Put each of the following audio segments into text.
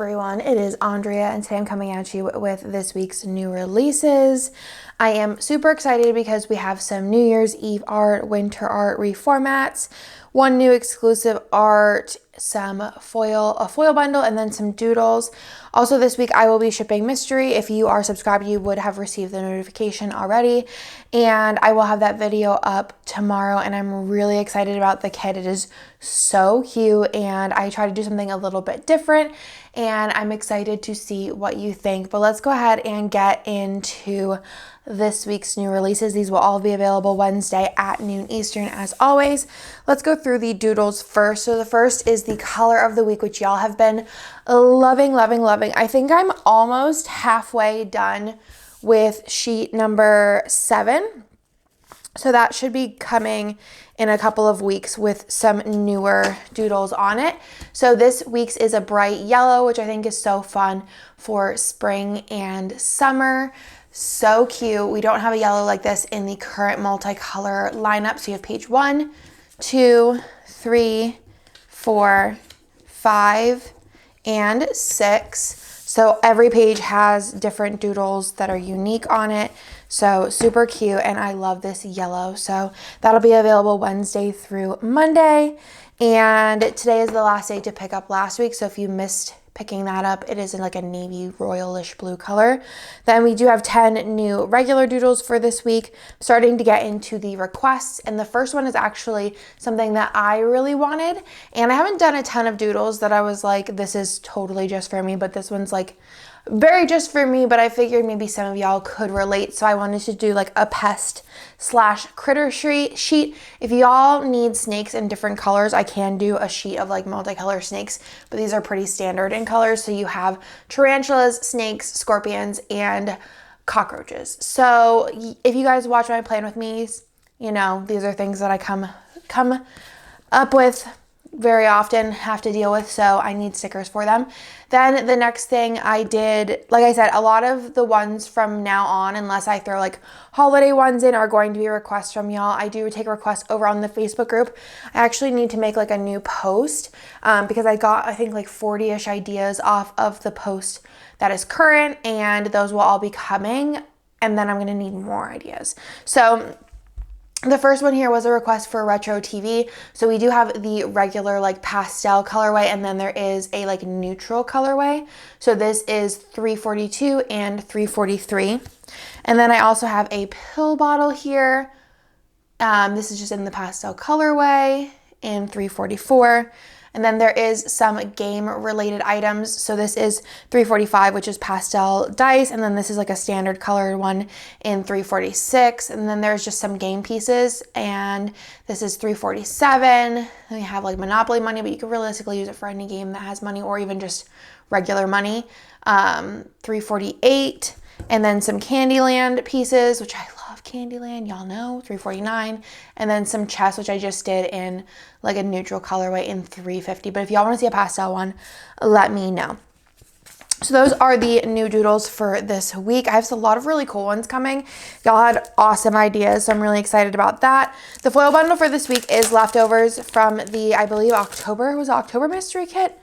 everyone, it is Andrea and today I'm coming at you with this week's new releases. I am super excited because we have some New Year's Eve art, winter art reformats, one new exclusive art, some foil, a foil bundle, and then some doodles. Also this week I will be shipping mystery. If you are subscribed, you would have received the notification already, and I will have that video up tomorrow, and I'm really excited about the kit. It is so cute and I try to do something a little bit different, and I'm excited to see what you think. But let's go ahead and get into this week's new releases. These will all be available Wednesday at noon Eastern as always. Let's go through the doodles first. So the first is the color of the week, which y'all have been loving. I think I'm almost halfway done with sheet number 7. So that should be coming in a couple of weeks with some newer doodles on it. So this week's is a bright yellow, which I think is so fun for spring and summer. So cute. We don't have a yellow like this in the current multicolor lineup. So you have page 1, 2, 3, 4, 5, and 6. So every page has different doodles that are unique on it. So super cute, and I love this yellow. So that'll be available Wednesday through Monday. And today is the last day to pick up last week. So if you missed picking that up, it is in like a navy royalish blue color. Then we do have 10 new regular doodles for this week, starting to get into the requests. And the first one is actually something that I really wanted. And I haven't done a ton of doodles that I was like, this is totally just for me, but this one's like very just for me, but I figured maybe some of y'all could relate. So I wanted to do like a pest / critter sheet. If y'all need snakes in different colors, I can do a sheet of like multicolor snakes, but these are pretty standard in colors. So you have tarantulas, snakes, scorpions, and cockroaches. So if you guys watch my Plan With Me's, you know, these are things that I come up with very often, have to deal with, so I need stickers for them. Then the next thing I did, like I said, a lot of the ones from now on, unless I throw like holiday ones in, are going to be requests from y'all. I do take requests over on the Facebook group. I actually need to make like a new post because I got, I think, like 40-ish ideas off of the post that is current, and those will all be coming, and then I'm going to need more ideas. So the first one here was a request for retro TV. So we do have the regular like pastel colorway, and then there is a like neutral colorway. So this is 342 and 343. And then I also have a pill bottle here. This is just in the pastel colorway in 344. And then there is some game related items. So this is 345, which is pastel dice. And then this is like a standard colored one in 346. And then there's just some game pieces. And this is 347. Then you have like Monopoly money, but you can realistically use it for any game that has money or even just regular money. 348. And then some Candyland pieces, which I love Candyland, y'all know, 349. And then some chess, which I just did in like a neutral colorway in 350. But if y'all want to see a pastel one, let me know. So those are the new doodles for this week. I have a lot of really cool ones coming. Y'all had awesome ideas, so I'm really excited about that. The foil bundle for this week is leftovers from the, I believe, October mystery kit.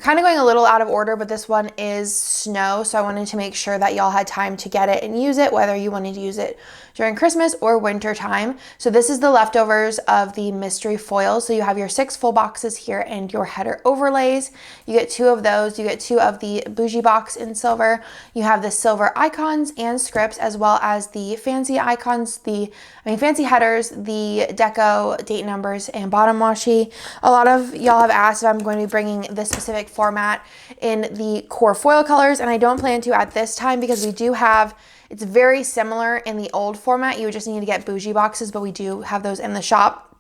Kind of going a little out of order, but this one is snow, so I wanted to make sure that y'all had time to get it and use it, whether you wanted to use it during Christmas or winter time. So this is the leftovers of the mystery foil. So you have your 6 full boxes here and your header overlays. You get 2 of those. You get 2 of the bougie box in silver. You have the silver icons and scripts, as well as the fancy icons, fancy headers, the deco, date numbers, and bottom washi. A lot of y'all have asked if I'm going to be bringing this specific format in the core foil colors, and I don't plan to at this time because we do have, it's very similar in the old format. You would just need to get bougie boxes, but we do have those in the shop.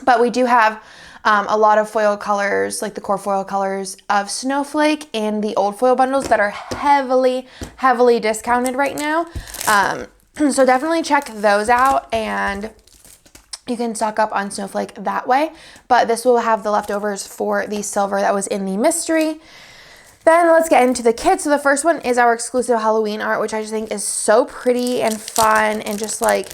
But we do have a lot of foil colors, like the core foil colors of Snowflake in the old foil bundles that are heavily discounted right now. So definitely check those out, and you can stock up on Snowflake that way. But this will have the leftovers for the silver that was in the mystery. Then let's get into the kit. So the first one is our exclusive Halloween art, which I just think is so pretty and fun and just like,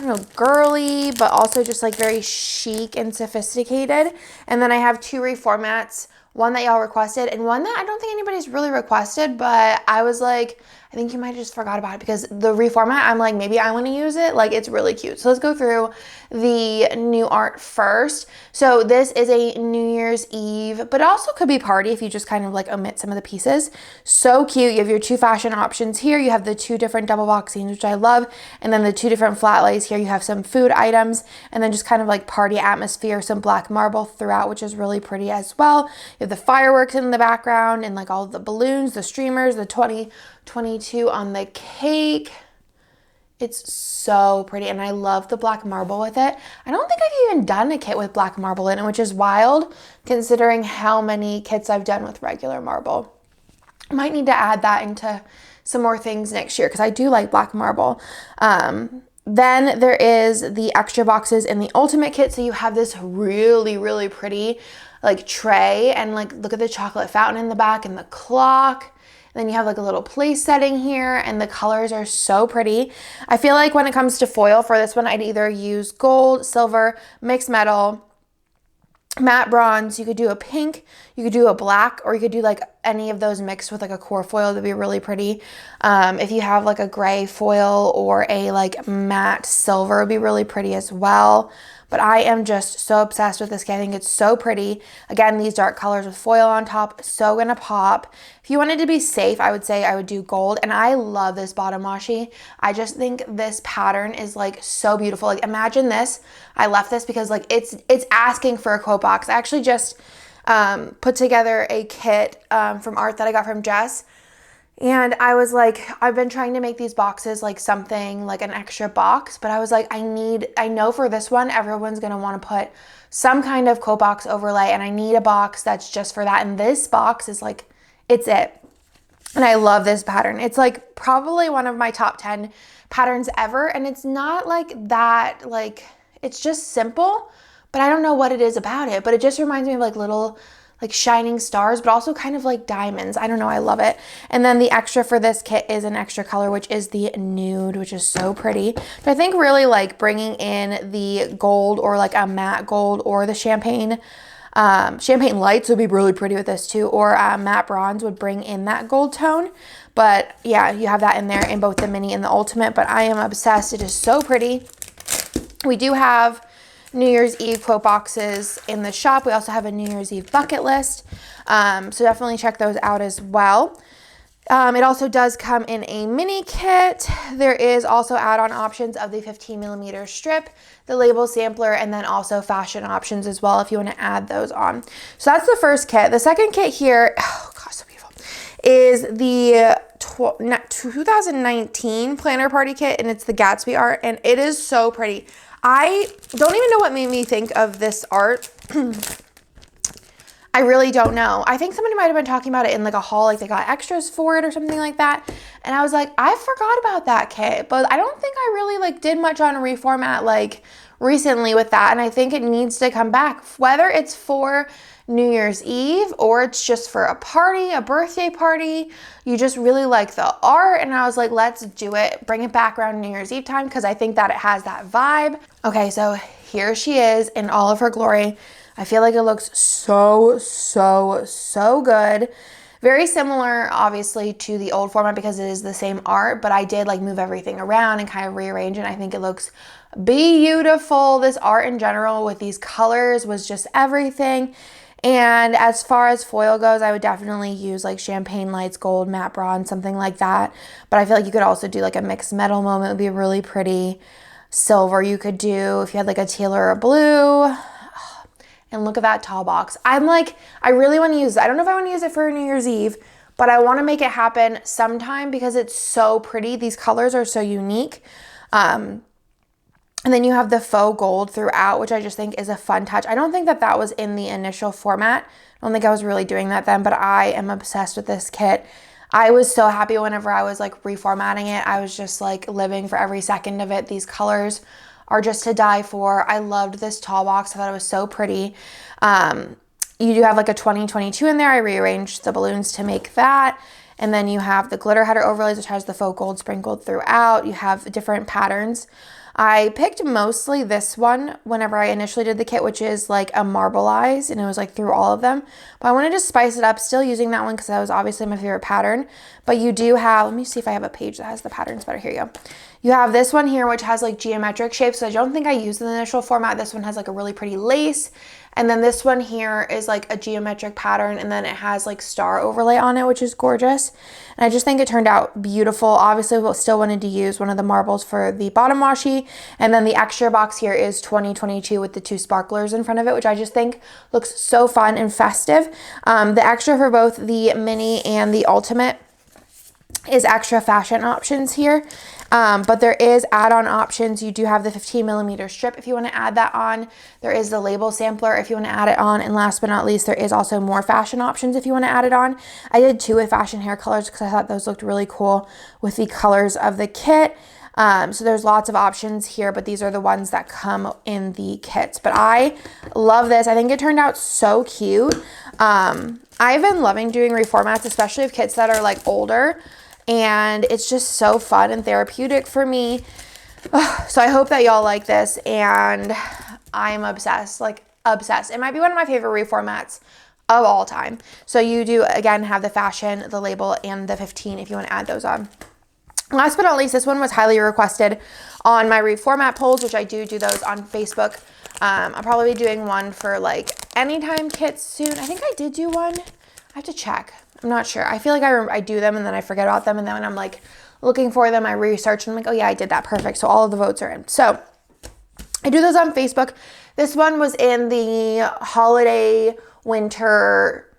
I don't know, girly, but also just like very chic and sophisticated. And then I have 2 reformats, one that y'all requested and one that I don't think anybody's really requested, but I was like, I think you might have just forgot about it because the reformat, I'm like, maybe I want to use it. Like, it's really cute. So let's go through the new art first. So this is a New Year's Eve, but it also could be party if you just kind of like omit some of the pieces. So cute. You have your two fashion options here. You have the two different double box scenes, which I love. And then the two different flat lays here. You have some food items and then just kind of like party atmosphere, some black marble throughout, which is really pretty as well. You have the fireworks in the background and like all the balloons, the streamers, the 2022 on the cake. It's so pretty and I love the black marble with it. I don't think I've even done a kit with black marble in it, which is wild considering how many kits I've done with regular marble. I might need to add that into some more things next year because I do like black marble. Then there is the extra boxes in the ultimate kit. So you have this really, really pretty like tray and like look at the chocolate fountain in the back and the clock. Then you have like a little place setting here and the colors are so pretty. I feel like when it comes to foil for this one, I'd either use gold, silver, mixed metal, matte bronze. You could do a pink, you could do a black, or you could do like any of those mixed with like a core foil. That'd be really pretty. If you have like a gray foil or a like matte silver, it'd be really pretty as well. But I am just so obsessed with this kit. I think it's so pretty. Again, these dark colors with foil on top, so gonna pop. If you wanted to be safe, I would say I would do gold. And I love this bottom washi. I just think this pattern is like so beautiful. Like imagine this. I left this because like it's asking for a quote box. I actually just put together a kit from art that I got from Jess. And I was like, I've been trying to make these boxes like something like an extra box, but I was like, I know for this one, everyone's going to want to put some kind of quote box overlay and I need a box that's just for that. And this box is like, it's it. And I love this pattern. It's like probably one of my top 10 patterns ever. And it's not like that, like it's just simple, but I don't know what it is about it, but it just reminds me of like little like shining stars, but also kind of like diamonds. I don't know, I love it. And then the extra for this kit is an extra color, which is the nude, which is so pretty. But I think really like bringing in the gold or like a matte gold or the champagne lights would be really pretty with this too, or matte bronze would bring in that gold tone. But yeah, you have that in there in both the mini and the ultimate, but I am obsessed. It is so pretty. We do have New Year's Eve quote boxes in the shop. We also have a New Year's Eve bucket list. So definitely check those out as well. It also does come in a mini kit. There is also add-on options of the 15mm strip, the label sampler, and then also fashion options as well if you want to add those on. So that's the first kit. The second kit here, oh gosh, so beautiful, is the 2019 planner party kit, and it's the Gatsby art, and it is so pretty. I don't even know what made me think of this art. I really don't know. I think somebody might have been talking about it in like a haul, like they got extras for it or something like that. And I was like, I forgot about that kit, but I don't think I really like did much on a reformat like recently with that. And I think it needs to come back, whether it's for New Year's Eve or it's just for a party, a birthday party. You just really like the art. And I was like, let's do it. Bring it back around New Year's Eve time because I think that it has that vibe. Okay, so here she is in all of her glory. I feel like it looks so, so, so good. Very similar, obviously, to the old format because it is the same art, but I did like move everything around and kind of rearrange it. I think it looks beautiful. This art in general with these colors was just everything. And as far as foil goes, I would definitely use like champagne lights, gold, matte bronze, something like that. But I feel like you could also do like a mixed metal moment. It would be really pretty. Silver you could do if you had like a teal or a blue. And look at that tall box. I'm like, I really want to use it. I don't know if I want to use it for New Year's Eve, but I want to make it happen sometime because it's so pretty. These colors are so unique. And then you have the faux gold throughout, which I just think is a fun touch. I don't think that that was in the initial format. I don't think I was really doing that then, but I am obsessed with this kit. I was so happy whenever I was like reformatting it. I was just like living for every second of it. These colors are just to die for. I loved this tall box. I thought it was so pretty. You do have like a 2022 in there. I rearranged the balloons to make that. And then you have the glitter header overlays, which has the faux gold sprinkled throughout. You have different patterns. I picked mostly this one whenever I initially did the kit, which is like a marbleized, and it was like through all of them. But I wanted to spice it up, still using that one because that was obviously my favorite pattern. But you do have, let me see if I have a page that has the patterns better. Here you go. You have this one here, which has like geometric shapes. So I don't think I used the initial format. This one has like a really pretty lace. And then this one here is like a geometric pattern, and then it has like star overlay on it, which is gorgeous. And I just think it turned out beautiful. Obviously, we still wanted to use one of the marbles for the bottom washi. And then the extra box here is 2022 with the 2 sparklers in front of it, which I just think looks so fun and festive. The extra for both the mini and the ultimate is extra fashion options here. But there is add-on options. You do have the 15mm strip if you want to add that on. There is the label sampler if you want to add it on. And last but not least, there is also more fashion options if you want to add it on. I did 2 with fashion hair colors because I thought those looked really cool with the colors of the kit. So there's lots of options here, but these are the ones that come in the kits. But I love this. I think it turned out so cute. I've been loving doing reformats, especially of kits that are like older. And it's just so fun and therapeutic for me. So I hope that y'all like this, and I'm obsessed, like obsessed. It might be one of my favorite reformats of all time. So you do, again, have the fashion, the label, and the 15 if you want to add those on. Last but not least, this one was highly requested on my reformat polls, which I do those on Facebook. I'll probably be doing one for like anytime kits soon. I think I did do one. I have to check. I'm not sure. I feel like I do them and then I forget about them. And then when I'm like looking for them, I research and I'm like, oh yeah, I did that. Perfect. So all of the votes are in. So I do those on Facebook. This one was in the holiday, winter,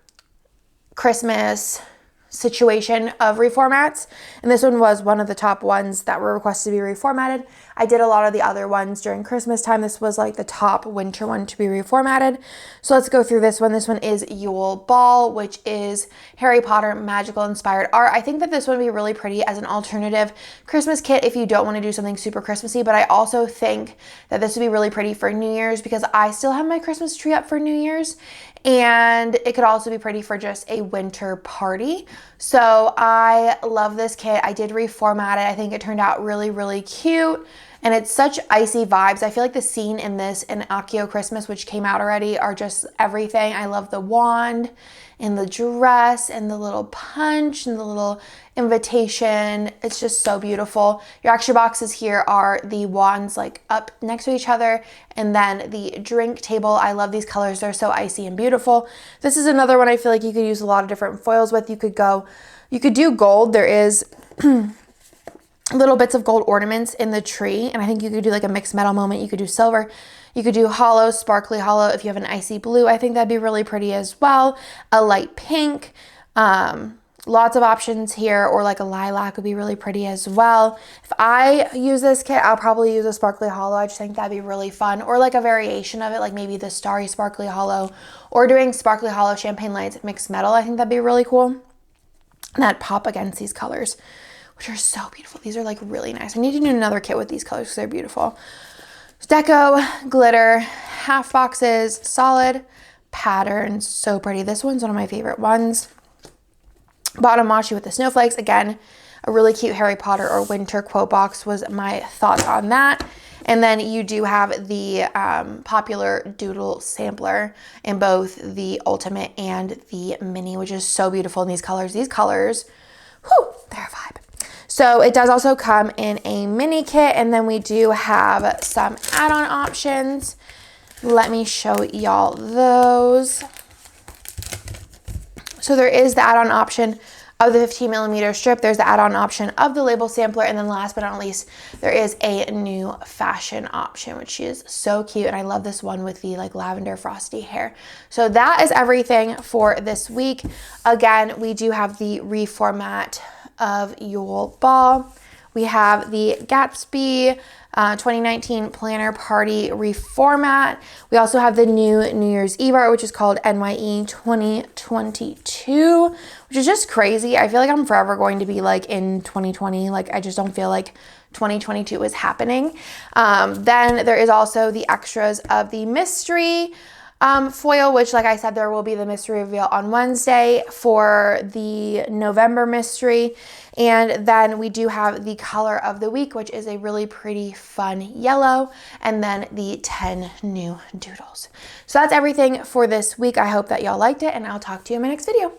Christmas situation of reformats, and this one was one of the top ones that were requested to be reformatted. I did a lot of the other ones during Christmas time. This was like the top winter one to be reformatted. So let's go through this one. This one is Yule Ball, which is Harry Potter magical inspired art. I think that this one would be really pretty as an alternative Christmas kit if you don't want to do something super Christmassy, but I also think that this would be really pretty for New Year's because I still have my Christmas tree up for New Year's. And it could also be pretty for just a winter party. So I love this kit. I did reformat it. I think it turned out really, really cute. And it's such icy vibes. I feel like the scene in this and Accio Christmas, which came out already, are just everything. I love the wand and the dress and the little punch and the little invitation. It's just so beautiful. Your extra boxes here are the wands like up next to each other, and then the drink table. I love these colors. They're so icy and beautiful. This is another one I feel like you could use a lot of different foils with. You could do gold. There is little bits of gold ornaments in the tree, and I think you could do like a mixed metal moment. You could do silver. You could do hollow, sparkly hollow. If you have an icy blue, I think that'd be really pretty as well. A light pink. Lots of options here, or like a lilac would be really pretty as well. If I use this kit, I'll probably use a sparkly hollow. I just think that'd be really fun, or like a variation of it, like maybe the starry sparkly hollow, or doing sparkly hollow champagne lights mixed metal. I think that'd be really cool. And that'd pop against these colors, which are so beautiful. These are like really nice. I need to do another kit with these colors because they're beautiful. Deco, glitter, half boxes, solid patterns, so pretty. This one's one of my favorite ones. Bottom washi with the snowflakes. Again, a really cute Harry Potter or winter quote box was my thoughts on that. And then you do have the popular Doodle sampler in both the ultimate and the mini, which is so beautiful in these colors. These colors, whew, they're a vibe. So it does also come in a mini kit, and then we do have some add-on options. Let me show y'all those. So there is the add-on option of the 15mm strip. There's the add-on option of the label sampler. And then last but not least, there is a new fashion option, which is so cute. And I love this one with the like lavender frosty hair. So that is everything for this week. Again, we do have the reformat of Yule Ball. We have the Gatsby 2019 Planner Party reformat. We also have the new New Year's Eve art, which is called NYE 2022, which is just crazy. I feel like I'm forever going to be like in 2020. Like I just don't feel like 2022 is happening. Then there is also the extras of the mystery Foil, which like I said, there will be the mystery reveal on Wednesday for the November mystery. And then we do have the color of the week, which is a really pretty fun yellow, and then the 10 new doodles. So that's everything for this week. I hope that y'all liked it, and I'll talk to you in my next video.